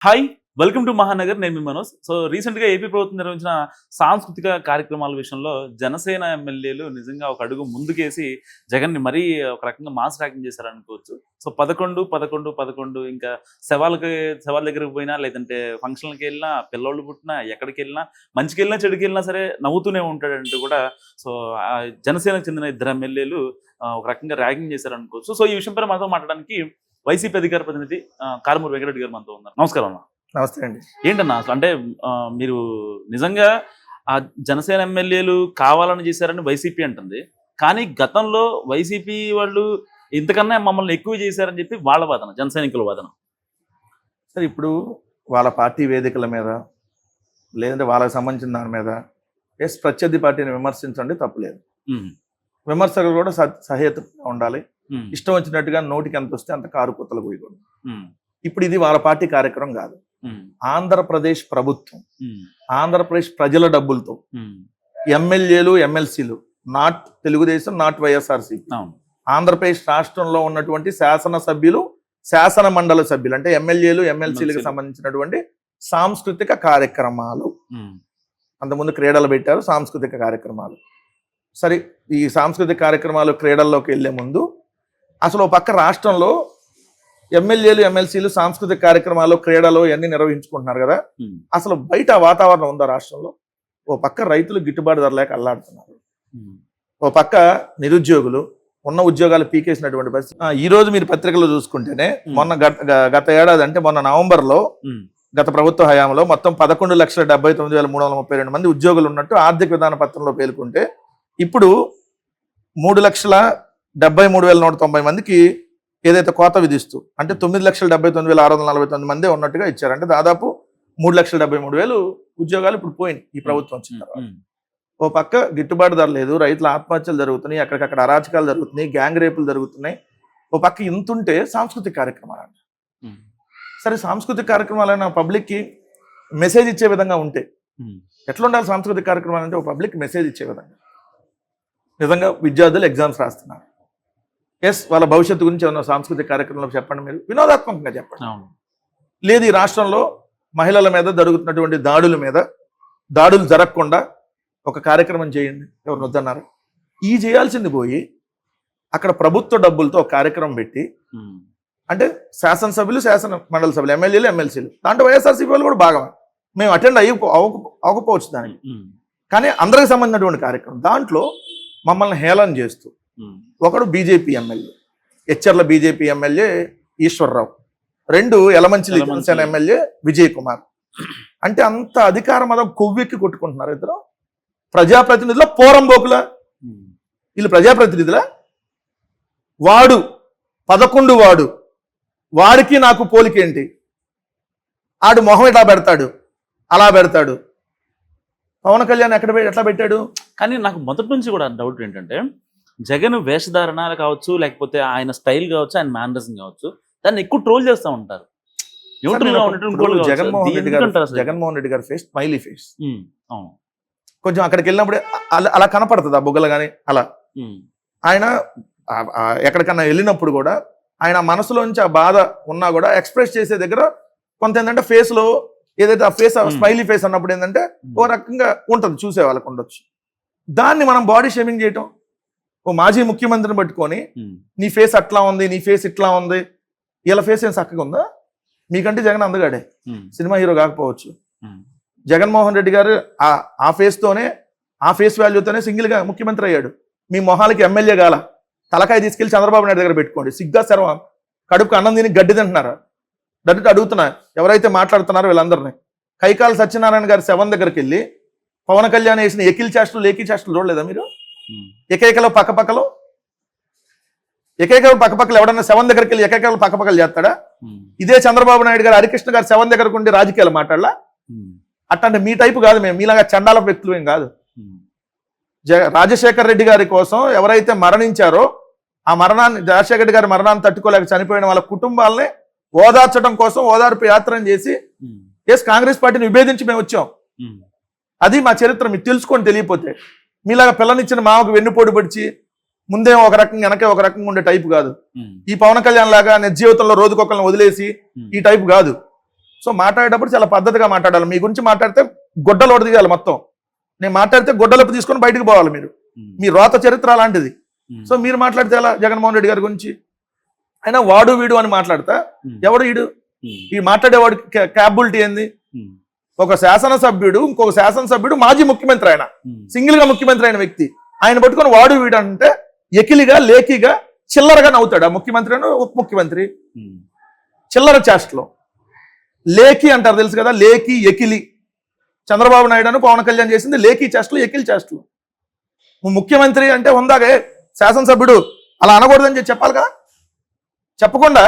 Hi welcome to Mahanagar. నేను మీ Manoj. So రీసెంట్గా AP ప్రభుత్వం నిర్వహించిన సాంస్కృతిక కార్యక్రమాల విషయంలో జనసేన ఎమ్మెల్యేలు నిజంగా ఒక అడుగు ముందుకేసి జగన్ని మరీ ఒక రకంగా మాస్ ర్యాకింగ్ చేశారనుకోవచ్చు. సో 11 ఇంకా శవాల దగ్గరికి పోయినా, లేదంటే ఫంక్షన్లకి వెళ్ళినా, పిల్లోళ్ళు పుట్టినా, ఎక్కడికి వెళ్ళినా, మంచికి వెళ్ళినా చెడుకి వెళ్ళినా సరే నవ్వుతూనే ఉంటాడంటూ కూడా సో జనసేనకు చెందిన 2 ఎమ్మెల్యేలు ఒక రకంగా ర్యాగింగ్ చేశారనుకోవచ్చు. సో ఈ విషయంపై మనతో మాట్లాడడానికి వైసీపీ అధికార ప్రతినిధి కారుమూరి వెంకటరెడ్డి గారు మనతో ఉన్నారు. నమస్కారం అన్న. నమస్తే అండి. ఏంటన్నా అసలు అంటే మీరు నిజంగా ఆ జనసేన ఎమ్మెల్యేలు కావాలని చేశారని వైసీపీ అంటుంది, కానీ గతంలో వైసీపీ వాళ్ళు ఇంతకన్నా మమ్మల్ని ఎక్కువ చేశారని చెప్పి వాళ్ళ వాదన, జన సైనికుల వాదన. సరే, ఇప్పుడు వాళ్ళ పార్టీ వేదికల మీద లేదంటే వాళ్ళకి సంబంధించిన దాని మీద ప్రత్యర్థి పార్టీని విమర్శించండి, తప్పులేదు. విమర్శకులు కూడా సహేతుగా ఉండాలి. ఇష్టం వచ్చినట్టుగా నోటికి ఎంత వస్తే అంత కారు కుత్తలు పోయకూడదు. ఇప్పుడు ఇది వాళ్ళ పార్టీ కార్యక్రమం కాదు. ఆంధ్రప్రదేశ్ ప్రభుత్వం, ఆంధ్రప్రదేశ్ ప్రజల డబ్బులతో ఎమ్మెల్యేలు, ఎమ్మెల్సీలు, నాట్ తెలుగుదేశం, నాట్ వైఎస్ఆర్సీపీ, ఆంధ్రప్రదేశ్ రాష్ట్రంలో ఉన్నటువంటి శాసనసభ్యులు, శాసన మండలి సభ్యులు అంటే ఎమ్మెల్యేలు, ఎమ్మెల్సీలకు సంబంధించినటువంటి సాంస్కృతిక కార్యక్రమాలు. అంతకుముందు క్రీడలు పెట్టారు, సాంస్కృతిక కార్యక్రమాలు. సరే, ఈ సాంస్కృతిక కార్యక్రమాలు క్రీడల్లోకి వెళ్లే ముందు అసలు ఒక పక్క రాష్ట్రంలో ఎమ్మెల్యేలు, ఎమ్మెల్సీలు సాంస్కృతిక కార్యక్రమాలు, క్రీడలు ఇవన్నీ నిర్వహించుకుంటున్నారు కదా. అసలు బయట వాతావరణం ఉందా రాష్ట్రంలో? ఓ పక్క రైతులు గిట్టుబాటు ధర లేక అల్లాడుతున్నారు, ఓ పక్క నిరుద్యోగులు ఉన్న ఉద్యోగాలు పీకేసినటువంటి పరిస్థితి. ఈ రోజు మీరు పత్రికలు చూసుకుంటేనే మొన్న గత ఏడాది అంటే మొన్న నవంబర్లో గత ప్రభుత్వ హయాంలో మొత్తం 11,79,332 మంది ఉద్యోగులు ఉన్నట్టు ఆర్థిక విధాన పత్రంలో పేర్కొంటే, ఇప్పుడు 3,73,190 మందికి ఏదైతే కోత విధిస్తూ అంటే 9,79,649 మంది ఉన్నట్టుగా ఇచ్చారు. అంటే దాదాపు 3,73,000 ఉద్యోగాలు ఇప్పుడు పోయినాయి ఈ ప్రభుత్వం వచ్చిన తర్వాత. ఓ పక్క గిట్టుబాటు ధర లేదు, రైతుల ఆత్మహత్యలు జరుగుతున్నాయి, అక్కడికక్కడ అరాచకాలు జరుగుతున్నాయి, గ్యాంగ్ రేపులు జరుగుతున్నాయి. ఓ పక్క ఇంతుంటే సాంస్కృతిక కార్యక్రమాలు అంట. సరే, సాంస్కృతిక కార్యక్రమాలైనా పబ్లిక్కి మెసేజ్ ఇచ్చే విధంగా ఉంటే ఎట్లా ఉండాలి? సాంస్కృతిక కార్యక్రమాలు అంటే ఒక పబ్లిక్ మెసేజ్ ఇచ్చే విధంగా. నిజంగా విద్యార్థులు ఎగ్జామ్స్ రాస్తున్నారు, వాళ్ళ భవిష్యత్తు గురించి ఏమన్నా సాంస్కృతిక కార్యక్రమంలో చెప్పండి, మీరు వినోదాత్మకంగా చెప్పండి. లేదు, ఈ రాష్ట్రంలో మహిళల మీద జరుగుతున్నటువంటి దాడులు జరగకుండా ఒక కార్యక్రమం చేయండి, ఎవరు వద్దన్నారు? ఈ చేయాల్సింది పోయి అక్కడ ప్రభుత్వ డబ్బులతో ఒక కార్యక్రమం పెట్టి, అంటే శాసనసభ్యులు, శాసన మండలి సభ్యులు, ఎమ్మెల్యేలు, ఎమ్మెల్సీలు, దాంట్లో వైఎస్ఆర్సీపీ వాళ్ళు కూడా భాగం. మేము అటెండ్ అవ్వకపోవచ్చు దానికి, కానీ అందరికి సంబంధించినటువంటి కార్యక్రమం. దాంట్లో మమ్మల్ని హేళన చేస్తూ ఒకడు BJP MLA, Etcherla BJP MLA Eswararao, 2 Yelamanchili Janasena MLA Vijay Kumar. అంటే అంత అధికార మదం కొవ్వెక్కి కొట్టుకుంటున్నారు ఇద్దరు. ప్రజాప్రతినిధుల పోరంబోకుల వీళ్ళు ప్రజాప్రతినిధుల. వాడు 11 వాడికి నాకు పోలికేంటి? ఆడు మొహం ఎట్లా పెడతాడు, అలా పెడతాడు. పవన్ కళ్యాణ్ ఎట్లా పెట్టాడు? కానీ నాకు మొదటి నుంచి కూడా డౌట్ ఏంటంటే, జగన్ వేషధారణ కావచ్చు, లేకపోతే ఆయన స్టైల్ కావచ్చు, ఆయన మేనరిజం కావచ్చు, దాన్ని ఎక్కువ ట్రోల్ చేస్తూ ఉంటారు. జగన్మోహన్ రెడ్డి గారి ఫేస్ స్మైలీ ఫేస్. కొంచెం అక్కడికి వెళ్ళినప్పుడే అలా కనపడుతుంది ఆ బుగ్గలు కానీ. అలా ఆయన ఎక్కడికన్నా వెళ్ళినప్పుడు కూడా ఆయన మనసులోంచి ఆ బాధ ఉన్నా కూడా ఎక్స్ప్రెస్ చేసే దగ్గర కొంత ఏంటంటే ఫేస్ లో ఏదైతే ఆ ఫేస్ స్మైలీ ఫేస్ అన్నప్పుడు ఏంటంటే ఓ రకంగా ఉంటుంది, చూసే వాళ్ళకు ఉండొచ్చు. దాన్ని మనం బాడీ షేమింగ్ చేయటం, ఓ మాజీ ముఖ్యమంత్రిని పట్టుకొని నీ ఫేస్ అట్లా ఉంది, నీ ఫేస్ ఇట్లా ఉంది, ఇలా ఫేస్ ఏం చక్కగా ఉందా? మీకంటే జగన్ అందగాడే, సినిమా హీరో కాకపోవచ్చు. జగన్మోహన్ రెడ్డి గారు ఆ ఫేస్తోనే, ఆ ఫేస్ వాల్యూతోనే సింగిల్గా ముఖ్యమంత్రి అయ్యాడు. మీ మొహాలకి ఎమ్మెల్యే గాల తలకాయ తీసుకెళ్లి చంద్రబాబు నాయుడు దగ్గర పెట్టుకోండి. సిగ్గా శర్వం కడుపుకు అన్నం తిని గడ్డి తింటున్నారా? డైరెక్ట్ అడుగుతున్నా, ఎవరైతే మాట్లాడుతున్నారో వీళ్ళందరినీ. కైకాల సత్యనారాయణ గారి శవం దగ్గరికి వెళ్ళి పవన్ కళ్యాణ్ వేసిన ఎకిల్ చేష్టలు, లేఖీ చేష్టలు చూడలేదా మీరు? ఏకైకలో పక్కపక్కలు ఎవడన్నా శవం దగ్గరికి వెళ్ళి ఏకైకలు పక్కపక్కలు చేస్తాడా? ఇదే చంద్రబాబు నాయుడు గారు హరికృష్ణ గారు శవం దగ్గరకు ఉండి రాజకీయాలు మాట్లాడలా? అట్లాంటి మీ టైపు కాదు మేము, మీలాగా చండాల వ్యక్తులు ఏం కాదు. రాజశేఖర్ రెడ్డి గారి కోసం ఎవరైతే మరణించారో ఆ రాజశేఖర రెడ్డి గారి మరణాన్ని తట్టుకోలేక చనిపోయిన వాళ్ళ కుటుంబాలని ఓదార్చడం కోసం ఓదార్పు యాత్రను చేసి కాంగ్రెస్ పార్టీని విభేదించి మేము వచ్చాం. అది మా చరిత్ర, మీకు తెలుసుకొని తెలియపోతే. మీలాగా పిల్లనిచ్చిన మామకు వెన్నుపోటు పడిచి ముందే ఒక రకంగా వెనకే ఒక రకంగా ఉండే టైపు కాదు. ఈ పవన్ కళ్యాణ్ లాగా నిజ జీవితంలో రోజుకొకరిని వదిలేసి ఈ టైపు కాదు. సో మాట్లాడేటప్పుడు చాలా పద్ధతిగా మాట్లాడాలి. మీ గురించి మాట్లాడితే గుడ్డలోడు దిగాలి మొత్తం. నేను మాట్లాడితే గుడ్డలపు తీసుకొని బయటకు పోవాలి. మీ రోత చరిత్ర అలాంటిది. సో మీరు మాట్లాడితే ఎలా జగన్మోహన్ రెడ్డి గారి గురించి? అయినా వాడు వీడు అని మాట్లాడతా ఎవడు వీడు? ఈ మాట్లాడేవాడు క్యాపబిలిటీ ఏంది? ఒక శాసనసభ్యుడు, ఇంకొక శాసనసభ్యుడు మాజీ ముఖ్యమంత్రి, ఆయన సింగిల్ గా ముఖ్యమంత్రి అయిన వ్యక్తి, ఆయన పట్టుకొని వాడు వీడు అంటే ఎకిలిగా లేకిగా చిల్లరగా నవ్వుతాడు ఆ ముఖ్యమంత్రి అని ఉప ముఖ్యమంత్రి. చిల్లర చేష్టలో లేకి అంటారు తెలుసు కదా, లేకి ఎకిలి. చంద్రబాబు నాయుడు అని పవన్ కళ్యాణ్ చేసింది లేకి చేష్టలు, ఎకిలి చేష్టలు. ముఖ్యమంత్రి అంటే ఉందాగే శాసనసభ్యుడు అలా అనకూడదని చెప్పాలి కదా. చెప్పకుండా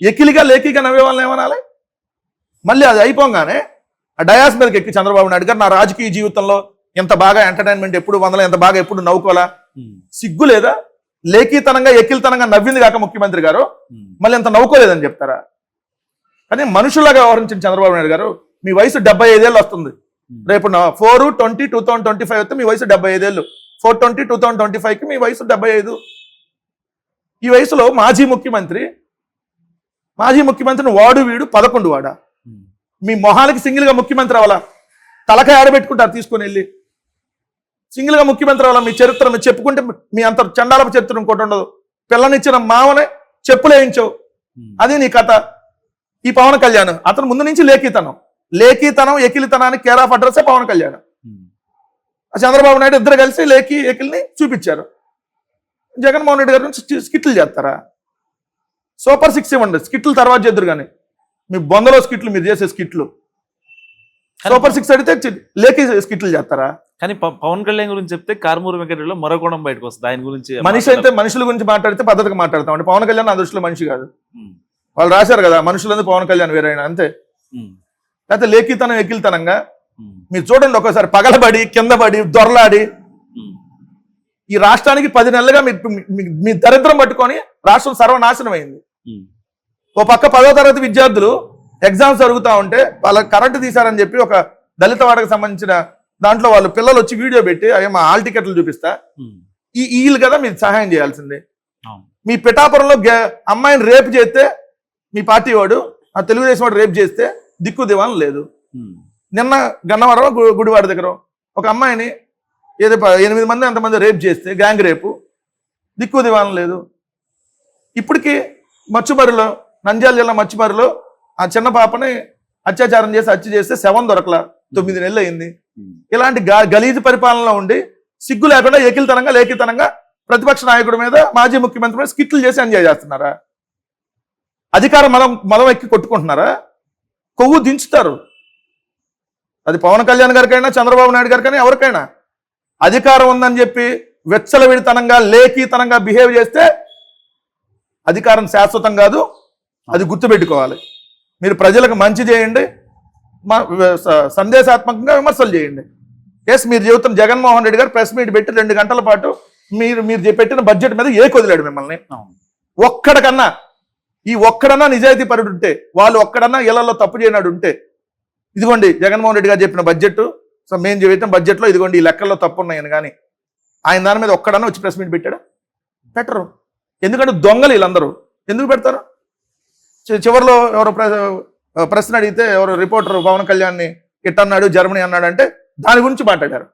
ఎకిలిగా లేకిగా నవ్వే వాళ్ళని ఏమనాలి? మళ్ళీ అది అయిపోగానే ఆ డయాస్ మీదకి ఎక్కి చంద్రబాబు నాయుడు గారు నా రాజకీయ జీవితంలో ఎంత బాగా ఎంటర్టైన్మెంట్ ఎప్పుడు వందల ఎంత బాగా ఎప్పుడు నవ్వుకోవాలా? సిగ్గు లేదా? లేఖీతనంగా ఎకిలితనంగా నవ్వింది కాక ముఖ్యమంత్రి గారు మళ్ళీ ఎంత నవ్వుకోలేదని చెప్తారా? కానీ మనుషులాగా వ్యవహరించిన చంద్రబాబు నాయుడు గారు, మీ వయసు 75 ఏళ్ళు వస్తుంది. రేపు 4/20/2025 వస్తే మీ వయసు 75 ఏళ్ళు. 4/20/2025కి మీ వయసు 75. ఈ వయసులో మాజీ ముఖ్యమంత్రిని వాడు వీడు 11 వాడా? మీ మొహాలకి సింగిల్ గా ముఖ్యమంత్రి అవ్వాలా? తలకాయ ఆడబెట్టుకుంటారు తీసుకుని వెళ్ళి. సింగిల్ గా ముఖ్యమంత్రి అవ్వాలా? మీ చరిత్ర మీరు చెప్పుకుంటే మీ అంత చండాలపు చరిత్ర ఇంకోటి ఉండదు. పిల్లనిచ్చిన మావనే చెప్పులేయించవు, అది నీ కథ. ఈ పవన్ కళ్యాణ్ అతను ముందు నుంచి లేఖీతనం ఎకిలితనానికి కేర్ ఆఫ్ అడ్రస్సే పవన్ కళ్యాణ్. చంద్రబాబు నాయుడు ఇద్దరు కలిసి లేఖి ఎకిల్ని చూపించారు. జగన్మోహన్ రెడ్డి గారి నుంచి స్కిట్లు చేస్తారా? సూపర్ 6 ఇవ్వండి, స్కిట్లు తర్వాత చేద్దరు. కానీ మీ బొందలో స్కిట్లు, మీరు చేసే స్కిట్లు సూపర్ 6 అడిగితే లేఖి స్కిట్లు చేస్తారా? కానీ పవన్ కళ్యాణ్ గురించి చెప్తే కారుమూరి వెంకటరెడ్డిలో మరొకడం బయటకు వస్తుంది. ఆయన గురించి మనిషి అయితే మనుషుల గురించి మాట్లాడితే పద్ధతిగా మాట్లాడతాం అండి. పవన్ కళ్యాణ్ నా దృష్టిలో మనిషి కాదు. వాళ్ళు రాశారు కదా, మనుషులందు పవన్ కళ్యాణ్ వేరైనా అంతే. లేకపోతే లేఖితనం ఎకిలితనంగా మీరు చూడండి ఒకసారి, పగలబడి కిందబడి దొరలాడి ఈ రాష్ట్రానికి 10 నెలలుగా మీ దరిద్రం పట్టుకొని రాష్ట్రం సర్వనాశనం అయింది. ఓ పక్క 10వ తరగతి విద్యార్థులు ఎగ్జామ్స్ జరుగుతూ ఉంటే వాళ్ళకి కరెంటు తీశారని చెప్పి ఒక దళిత వాడకు సంబంధించిన దాంట్లో వాళ్ళు పిల్లలు వచ్చి వీడియో పెట్టి అయ్యే మా హాల్ టికెట్లు చూపిస్తా, వీళ్ళు కదా మీరు సహాయం చేయాల్సిందే. మీ పిఠాపురంలో అమ్మాయిని రేపు చేస్తే మీ పార్టీ వాడు, ఆ తెలుగుదేశం వాడు రేపు చేస్తే దిక్కు దివాన్ లేదు. నిన్న గన్నవరం గుడివాడ దగ్గర ఒక అమ్మాయిని ఏదో 8 మంది అంతమంది రేపు చేస్తే గ్యాంగ్ రేపు, దిక్కు దివాన్ లేదు. ఇప్పటికీ మచ్చుమరిలో, నంద్యాల జిల్లా మచ్చుమరిలో ఆ చిన్న పాపని అత్యాచారం చేసి హత్య చేస్తే శవం దొరకలా, 9 నెలలు అయింది. ఇలాంటి గలీజు పరిపాలనలో ఉండి సిగ్గు లేకుండా ఏకిలితనంగా లేఖితనంగా ప్రతిపక్ష నాయకుడి మీద, మాజీ ముఖ్యమంత్రి మీద స్కిట్లు చేసి ఎంజాయ్ చేస్తున్నారా? అధికారం మదం ఎక్కి కొట్టుకుంటున్నారా? కొవ్వు దించుతారు. అది పవన్ కళ్యాణ్ గారికైనా చంద్రబాబు నాయుడు గారికైనా ఎవరికైనా అధికారం ఉందని చెప్పి వెచ్చలవిడితనంగా లేఖీతనంగా బిహేవ్ చేస్తే అధికారం శాశ్వతం కాదు, అది గుర్తుపెట్టుకోవాలి. మీరు ప్రజలకు మంచి చేయండి, సందేశాత్మకంగా విమర్శలు చేయండి. మీరు చెబుతున్న జగన్మోహన్ రెడ్డి గారు ప్రెస్ మీట్ పెట్టి 2 గంటల పాటు మీరు పెట్టిన బడ్జెట్ మీద వదిలాడు మిమ్మల్ని. ఒక్కడన్నా నిజాయితీ పరుడు ఉంటే, వాళ్ళు ఒక్కడన్నా ఇళ్లలో తప్పు చేయనాడు ఉంటే, ఇదిగోండి జగన్మోహన్ రెడ్డి గారు చెప్పిన బడ్జెట్, సో మేము చెప్పిన బడ్జెట్లో ఇదిగోండి ఈ లెక్కల్లో తప్పు ఉన్నాయని కానీ ఆయన దాని మీద ఒక్కడన్నా వచ్చి ప్రెస్ మీట్ పెట్టాడా? పెట్టరు. ఎందుకంటే దొంగలు వీళ్ళందరూ. ఎందుకు పెడతారు? చివరిలో ఎవరో ప్రశ్న అడిగితే ఎవరు రిపోర్టర్ పవన్ కళ్యాణ్ని ఇట్టన్నాడు, జర్మనీ అన్నాడు అంటే దాని గురించి మాట్లాడారు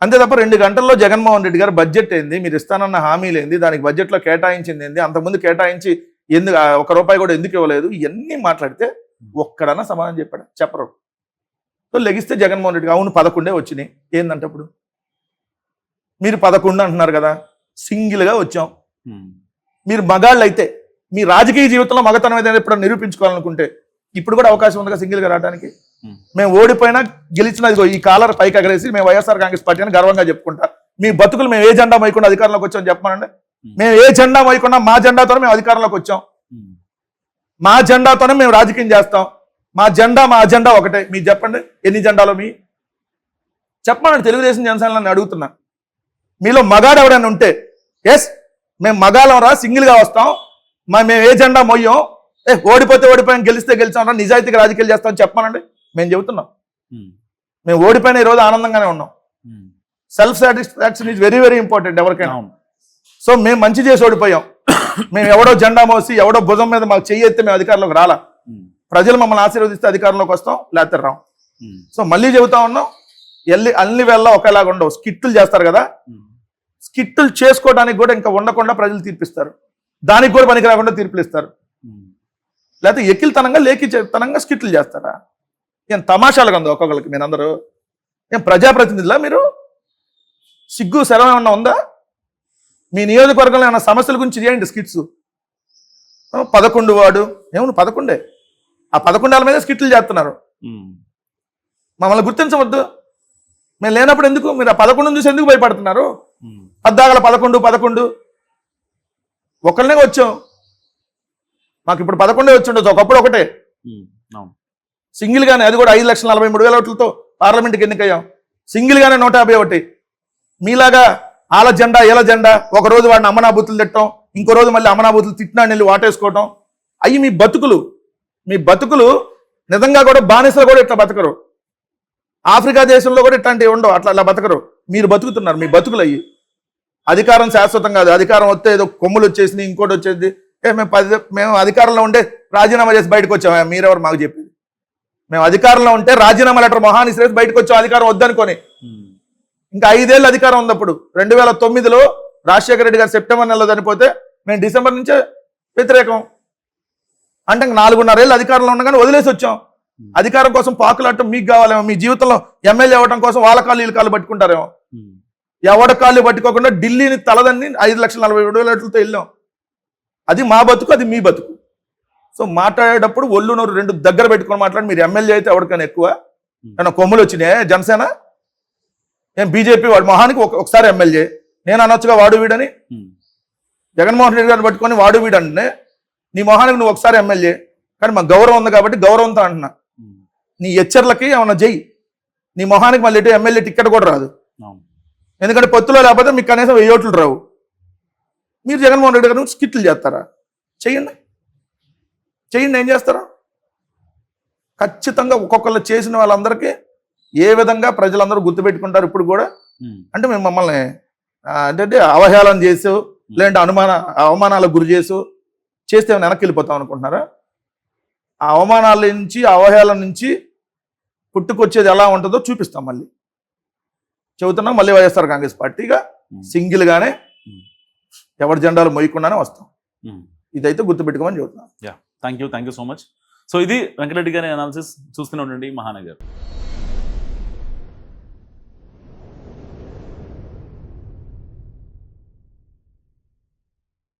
అంతే తప్ప 2 గంటల్లో జగన్మోహన్ రెడ్డి గారు బడ్జెట్ ఏంది, మీరు ఇస్తానన్న హామీలు ఏంది, దానికి బడ్జెట్లో కేటాయించింది ఏంది, అంతకుముందు కేటాయించి ఎందుకు ₹1 కూడా ఎందుకు ఇవ్వలేదు, ఇవన్నీ మాట్లాడితే ఒక్కడన్నా సమాధానం చెప్పరు. సో లెగిస్తే జగన్మోహన్ రెడ్డి అవును 11 వచ్చినాయి ఏందంటే, అప్పుడు మీరు 11 అంటున్నారు కదా, సింగిల్గా వచ్చాం. మీరు మగాళ్ళు అయితే మీ రాజకీయ జీవితంలో మగతనం ఏదైనా ఇప్పుడు నిరూపించుకోవాలనుకుంటే ఇప్పుడు కూడా అవకాశం ఉందిగా సింగిల్గా రావడానికి. మేము ఓడిపోయినా గెలిచినా ఈ కాలర్ పైకి ఎగరేసి మేము వైఎస్ఆర్ కాంగ్రెస్ పార్టీ అని గర్వంగా చెప్పుకుంటా. మీ బతుకులు మేము ఏ జెండా మోయకుండా అధికారంలోకి వచ్చామని చెప్పమనండి. మేము ఏ జెండా మోయకుండా మా జెండాతోనే మేము అధికారంలోకి వచ్చాం, మా జెండాతోనే మేము రాజకీయం చేస్తాం. మా అజెండా ఒకటే. మీరు చెప్పండి ఎన్ని జెండాలో చెప్పమని తెలుగుదేశం జనసేనని అడుగుతున్నా. మీలో మగాడు ఎవడైనా ఉంటే మేము మగాళ్ళం రా, సింగిల్గా వస్తాం, మేము ఏ జెండా మొయ్యం, ఓడిపోయాం గెలిస్తే గెలిచాం రా, నిజాయితీగా రాజకీయాలు చేస్తామని చెప్పమనండి. మేము చెబుతున్నాం మేము ఓడిపోయిన ఈరోజు ఆనందంగానే ఉన్నాం. Self satisfaction is very very important ఎవరికైనా. సో మేము మంచి చేసి ఓడిపోయాం. మేము ఎవడో జెండా మోసి ఎవడో భుజం మీద మాకు చెయ్యి ఎత్తే మేము అధికారంలోకి రాలా. ప్రజలు మమ్మల్ని ఆశీర్వదిస్తే అధికారంలోకి వస్తాం, లేకపోతే రాం. ఉమ్, సో మళ్ళీ చెబుతా ఉన్నాం, అన్ని వేళ ఒకేలాగా ఉండవు. స్కిట్లు చేస్తారు కదా, ఉమ్, స్కిట్లు చేసుకోవడానికి కూడా ఇంకా ఉండకుండా ప్రజలు తీర్పిస్తారు, దానికి కూడా పనికి రాకుండా తీర్పులు ఇస్తారు. ఉమ్, లేకపోతే ఎక్కిల్తనంగా లేఖితనంగా స్కిట్లు చేస్తారా? ఏం తమాషాలుగా ఉందో ఒక్కొక్కరికి. మీరు అందరూ ఏం ప్రజాప్రతినిధులా? మీరు సిగ్గు శరం ఏమన్నా ఉందా? మీ నియోజకవర్గంలో ఏమైనా సమస్యల గురించి చేయండి స్కిట్స్. 11 వాడు ఏమన్నా 11, ఆ 11 మీద స్కిట్లు చేస్తున్నారు. ఉమ్, మమ్మల్ని గుర్తించవద్దు. మేము లేనప్పుడు ఎందుకు మీరు ఆ 11 చూసి ఎందుకు భయపడుతున్నారు? ఉమ్, 11 ఒకళ్ళనే వచ్చాం. మాకు ఇప్పుడు 11 వచ్చి ఉండొచ్చు, ఒకప్పుడు ఒకటే ఉమ్, అవును. సింగిల్ గానే, అది కూడా 5,43,000 ఓట్లతో పార్లమెంట్కి ఎన్నికయ్యాం. సింగిల్ గానే 151. మీలాగా ఆల జెండా ఏల జెండా, ఒక రోజు వాడిని అమ్మనాబూతులు తిట్టడం, ఇంకో రోజు మళ్ళీ అమ్మనాబూతులు తిట్టినా వెళ్ళి వాటేసుకోవటం, అవి మీ బతుకులు. మీ బతుకులు నిజంగా కూడా బానిసలు కూడా ఇట్లా బతకరు. ఆఫ్రికా దేశంలో కూడా ఇట్లాంటివి ఉండవు, అట్లా బతకరు. మీరు బతుకుతున్నారు, మీ బతుకులు అయ్యి. అధికారం శాశ్వతం కాదు. అధికారం వస్తే ఏదో కొమ్ములు వచ్చేసి ఇంకోటి వచ్చేది. మేము అధికారంలో ఉంటే రాజీనామా చేసి బయటకు వచ్చాము. మీరెవరు మాకు చెప్పింది? మేము అధికారంలో ఉంటే రాజీనామా లెటర్ మొహాన్ని శ్రేసి బయటకు వచ్చాం, అధికారం వద్దనుకొని. ఉమ్, ఇంకా 5 ఏళ్ళు అధికారం ఉంది. అప్పుడు 2009లో రాజశేఖర రెడ్డి గారు సెప్టెంబర్ నెలలో చనిపోతే మేము డిసెంబర్ నుంచే వ్యతిరేకం. అంటే 4.5 ఏళ్ళు అధికారంలో ఉండగానే వదిలేసి వచ్చాం. అధికారం కోసం పాకులాడటం మీకు కావాలేమో. మీ జీవితంలో ఎమ్మెల్యే అవ్వడం కోసం వాళ్ళ కాళ్ళు వీళ్ళ కాళ్ళు పట్టుకుంటారేమో. ఉమ్, ఎవడ కాళ్ళు పట్టుకోకుండా ఢిల్లీని తలదన్ని 5,47,000 వెళ్ళాం. అది మా బతుకు, అది మీ బతుకు. సో మాట్లాడేటప్పుడు ఒళ్ళు నోరు 2 దగ్గర పెట్టుకొని మాట్లాడి. మీరు ఎమ్మెల్యే అయితే ఎవరికైనా ఎక్కువ ఏమైనా కొమ్ములు వచ్చినాయి? జనసేన ఏం బీజేపీ వాడు మొహానికి ఒకసారి ఎమ్మెల్యే నేను అనొచ్చుగా వాడు వీడని. ఉమ్, జగన్మోహన్ రెడ్డి గారిని పట్టుకొని వాడు వీడంటే నీ మొహానికి నువ్వు ఒకసారి ఎమ్మెల్యే. కానీ మాకు గౌరవం ఉంది కాబట్టి గౌరవంతో అంటున్నా. ఉమ్, నీ హెచ్చర్లకి ఏమన్నా చెయ్యి. నీ మొహానికి మళ్ళీ ఎమ్మెల్యే టికెట్ కూడా రాదు. అవును. ఎందుకంటే పొత్తులో లేకపోతే మీకు కనీసం 1000 ఓట్లు రావు. మీరు జగన్మోహన్ రెడ్డి గారు స్కిట్లు చేస్తారా? చెయ్యండి, ఏం చేస్తారా? ఖచ్చితంగా ఒక్కొక్కళ్ళు చేసిన వాళ్ళందరికీ ఏ విధంగా ప్రజలందరూ గుర్తుపెట్టుకుంటారు ఇప్పుడు కూడా. ఉమ్, అంటే మేము మమ్మల్ని అంటే అవహేళన చేసు, లేదంటే అవమానాలకు గురి చేసు చేస్తే ఏమైనా వెనక్కి వెళ్ళిపోతాం అనుకుంటున్నారా? ఆ అవమానాల నుంచి, అవహేళన నుంచి పుట్టుకొచ్చేది ఎలా ఉంటుందో చూపిస్తాం. మళ్ళీ చెబుతున్నాం, మళ్ళీ వైఎస్ఆర్ కాంగ్రెస్ పార్టీగా సింగిల్గానే ఎవరి జెండాలు మోయకుండానే వస్తాం. ఉమ్. ఇదైతే గుర్తుపెట్టుకోమని చెబుతున్నాం. Thank you so much. So ఇది వెంకటరెడ్డి గారి అనాలిసిస్. చూస్తూనే ఉండండి మహానగర్.